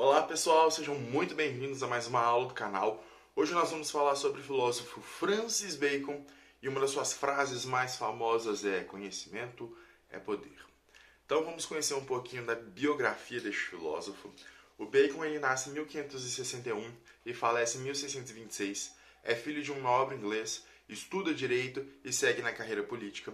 Olá pessoal, sejam muito bem-vindos a mais uma aula do canal. Hoje nós vamos falar sobre o filósofo Francis Bacon e uma das suas frases mais famosas é conhecimento é poder. Então vamos conhecer um pouquinho da biografia deste filósofo. O Bacon ele nasce em 1561 e falece em 1626, é filho de um nobre inglês, estuda direito e segue na carreira política.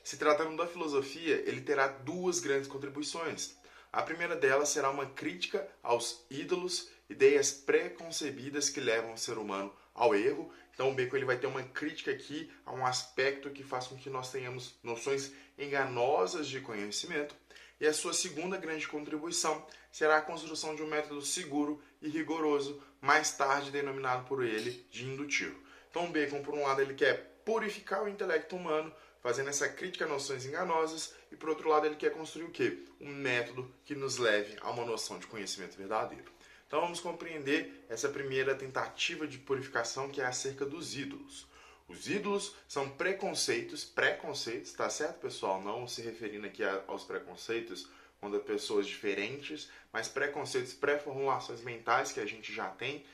Se tratando da filosofia, ele terá duas grandes contribuições. A primeira delas será uma crítica aos ídolos, ideias pré-concebidas que levam o ser humano ao erro. Então o Bacon ele vai ter uma crítica aqui a um aspecto que faz com que nós tenhamos noções enganosas de conhecimento. E a sua segunda grande contribuição será a construção de um método seguro e rigoroso, mais tarde denominado por ele de indutivo. Então o Bacon, por um lado, ele quer purificar o intelecto humano, fazendo essa crítica a noções enganosas, e por outro lado ele quer construir o quê? Um método que nos leve a uma noção de conhecimento verdadeiro. Então vamos compreender essa primeira tentativa de purificação, que é acerca dos ídolos. Os ídolos são preconceitos, tá certo, pessoal? Não se referindo aqui aos preconceitos quando pessoas diferentes, mas preconceitos, pré-formulações mentais que a gente já tem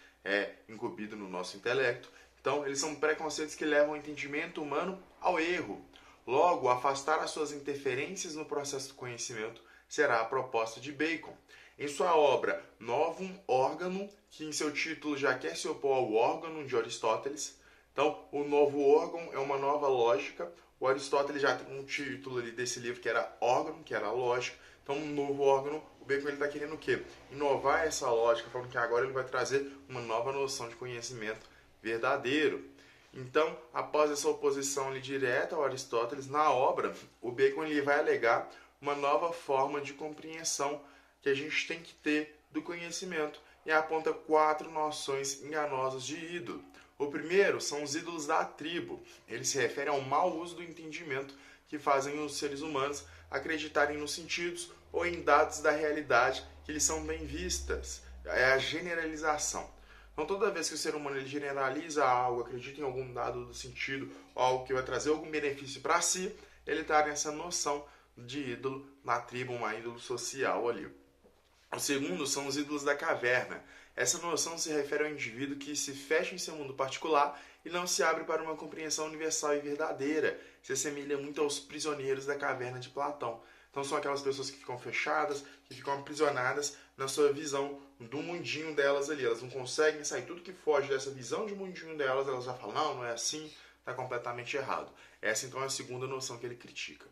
incumbido no nosso intelecto. Então, eles são preconceitos que levam o entendimento humano ao erro. Logo, afastar as suas interferências no processo do conhecimento será a proposta de Bacon. Em sua obra Novum Organum, que em seu título já quer se opor ao órgão de Aristóteles. Então, o novo órgão é uma nova lógica. O Aristóteles já tem um título ali desse livro que era órgão, que era a lógica. Então, um novo órgão, o Bacon está querendo o quê? Inovar essa lógica, falando que agora ele vai trazer uma nova noção de conhecimento verdadeiro. Então, após essa oposição ali direta ao Aristóteles, na obra, o Bacon ele vai alegar uma nova forma de compreensão que a gente tem que ter do conhecimento e aponta 4 noções enganosas de ídolo. O primeiro são os ídolos da tribo. Ele se refere ao mau uso do entendimento que fazem os seres humanos acreditarem nos sentidos ou em dados da realidade que lhes são bem vistas. É a generalização. Então, toda vez que o ser humano ele generaliza algo, acredita em algum dado do sentido, ou algo que vai trazer algum benefício para si, ele está nessa noção de ídolo na tribo, um ídolo social ali. O segundo são os ídolos da caverna. Essa noção se refere ao indivíduo que se fecha em seu mundo particular e não se abre para uma compreensão universal e verdadeira. Se assemelha muito aos prisioneiros da caverna de Platão. Então são aquelas pessoas que ficam fechadas, que ficam aprisionadas na sua visão do mundinho delas ali. Elas não conseguem sair. Tudo que foge dessa visão de mundinho delas, elas já falam, não é assim, está completamente errado. Essa então é a segunda noção que ele critica.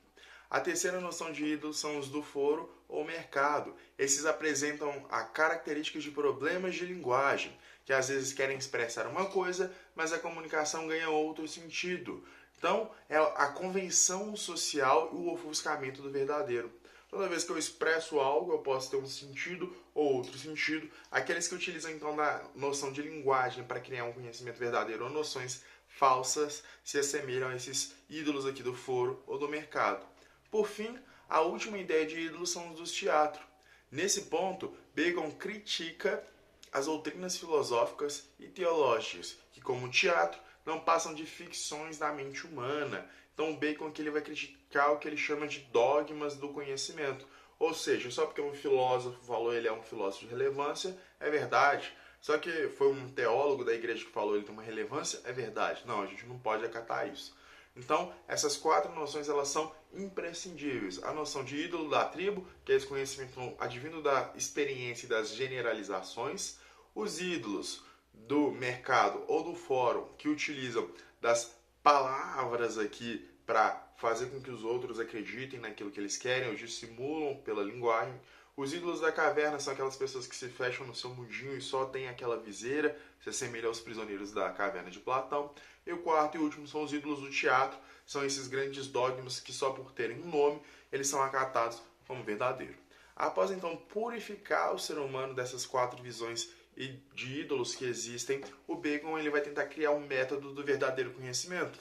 A terceira noção de ídolos são os do foro ou mercado. Esses apresentam a características de problemas de linguagem, que às vezes querem expressar uma coisa, mas a comunicação ganha outro sentido. Então, é a convenção social e o ofuscamento do verdadeiro. Toda vez que eu expresso algo, eu posso ter um sentido ou outro sentido. Aqueles que utilizam, então, da noção de linguagem para criar um conhecimento verdadeiro ou noções falsas se assemelham a esses ídolos aqui do foro ou do mercado. Por fim, a última ideia de ídolos são os dos teatros. Nesse ponto, Bacon critica as doutrinas filosóficas e teológicas, que, como o teatro, não passam de ficções da mente humana. Então o Bacon aqui ele vai criticar o que ele chama de dogmas do conhecimento. Ou seja, só porque um filósofo falou ele é um filósofo de relevância, é verdade. Só que foi um teólogo da igreja que falou ele tem uma relevância, é verdade. Não, a gente não pode acatar isso. Então, essas 4 noções elas são imprescindíveis. A noção de ídolo da tribo, que é esse conhecimento advindo da experiência e das generalizações. Os ídolos do mercado ou do fórum que utilizam das palavras aqui para fazer com que os outros acreditem naquilo que eles querem ou dissimulam pela linguagem. Os ídolos da caverna são aquelas pessoas que se fecham no seu mundinho e só tem aquela viseira, se assemelha aos prisioneiros da caverna de Platão. E o quarto e último são os ídolos do teatro, são esses grandes dogmas que só por terem um nome, eles são acatados como verdadeiro. Após então purificar o ser humano dessas 4 visões e de ídolos que existem, o Bacon ele vai tentar criar um método do verdadeiro conhecimento.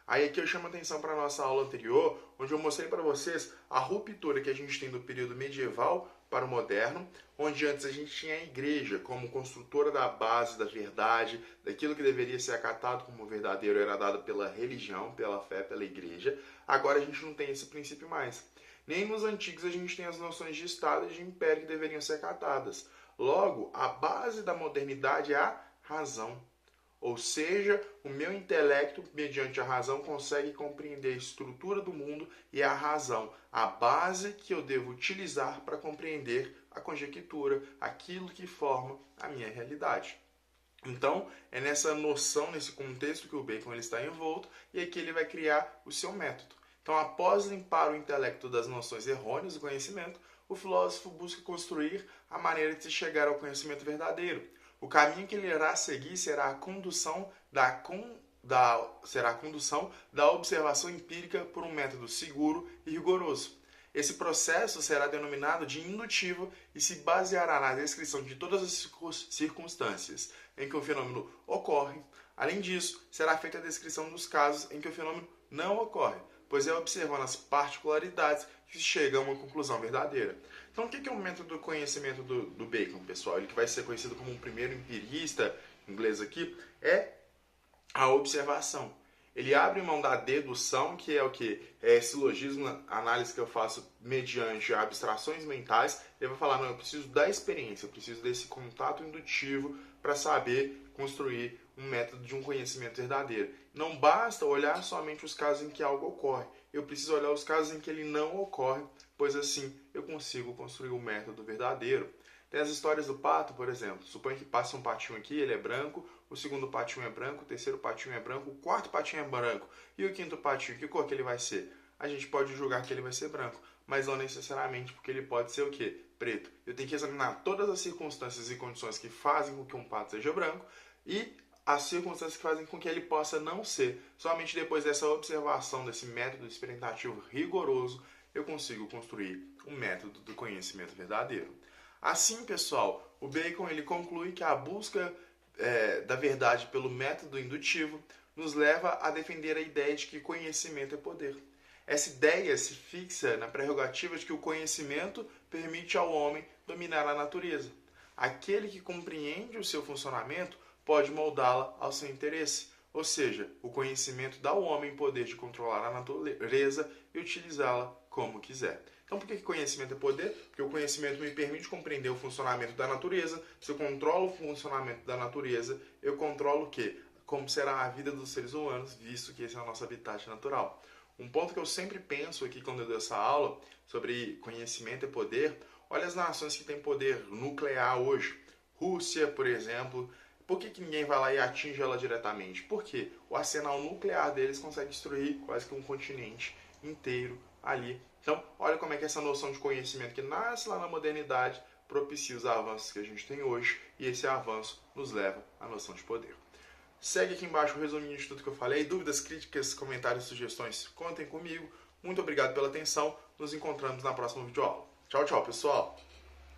Aí aqui eu chamo a atenção para a nossa aula anterior, onde eu mostrei para vocês a ruptura que a gente tem do período medieval para o moderno, onde antes a gente tinha a igreja como construtora da base da verdade, daquilo que deveria ser acatado como verdadeiro era dado pela religião, pela fé, pela igreja. Agora a gente não tem esse princípio mais. Nem nos antigos a gente tem as noções de Estado e de Império que deveriam ser acatadas. Logo, a base da modernidade é a razão. Ou seja, o meu intelecto, mediante a razão, consegue compreender a estrutura do mundo e a razão, a base que eu devo utilizar para compreender a conjectura, aquilo que forma a minha realidade. Então, é nessa noção, nesse contexto que o Bacon ele está envolto, e aqui ele vai criar o seu método. Então, após limpar o intelecto das noções errôneas do conhecimento, o filósofo busca construir a maneira de se chegar ao conhecimento verdadeiro. O caminho que ele irá seguir será a condução da observação empírica por um método seguro e rigoroso. Esse processo será denominado de indutivo e se baseará na descrição de todas as circunstâncias em que o fenômeno ocorre. Além disso, será feita a descrição dos casos em que o fenômeno não ocorre, pois é observando as particularidades que se chega a uma conclusão verdadeira. Então, o que é o método do conhecimento do Bacon, pessoal? Ele que vai ser conhecido como um primeiro empirista, em inglês aqui, é a observação. Ele abre mão da dedução, que é o que? É esse silogismo, análise que eu faço mediante abstrações mentais. Ele vai falar, não, eu preciso da experiência, eu preciso desse contato indutivo para saber construir um método de um conhecimento verdadeiro. Não basta olhar somente os casos em que algo ocorre. Eu preciso olhar os casos em que ele não ocorre, pois assim eu consigo construir um método verdadeiro. Tem as histórias do pato, por exemplo. Suponha que passa um patinho aqui, ele é branco, o segundo patinho é branco, o terceiro patinho é branco, o quarto patinho é branco. E o quinto patinho, que cor que ele vai ser? A gente pode julgar que ele vai ser branco, mas não necessariamente, porque ele pode ser o quê? Preto. Eu tenho que examinar todas as circunstâncias e condições que fazem com que um pato seja branco e as circunstâncias que fazem com que ele possa não ser. Somente depois dessa observação, desse método experimentativo rigoroso, eu consigo construir um método do conhecimento verdadeiro. Assim, pessoal, o Bacon ele conclui que a busca da verdade pelo método indutivo nos leva a defender a ideia de que conhecimento é poder. Essa ideia se fixa na prerrogativa de que o conhecimento permite ao homem dominar a natureza. Aquele que compreende o seu funcionamento pode moldá-la ao seu interesse, ou seja, o conhecimento dá ao homem poder de controlar a natureza e utilizá-la como quiser. Então, por que conhecimento é poder? Porque o conhecimento me permite compreender o funcionamento da natureza. Se eu controlo o funcionamento da natureza, eu controlo o quê? Como será a vida dos seres humanos, visto que esse é o nosso habitat natural. Um ponto que eu sempre penso aqui quando eu dou essa aula sobre conhecimento é poder, olha as nações que têm poder nuclear hoje. Rússia, por exemplo. Por que ninguém vai lá e atinge ela diretamente? Porque o arsenal nuclear deles consegue destruir quase que um continente inteiro ali. Então, olha como é que essa noção de conhecimento que nasce lá na modernidade propicia os avanços que a gente tem hoje, e esse avanço nos leva à noção de poder. Segue aqui embaixo o resuminho de tudo que eu falei. Dúvidas, críticas, comentários, sugestões, contem comigo. Muito obrigado pela atenção. Nos encontramos na próxima videoaula. Tchau, tchau, pessoal!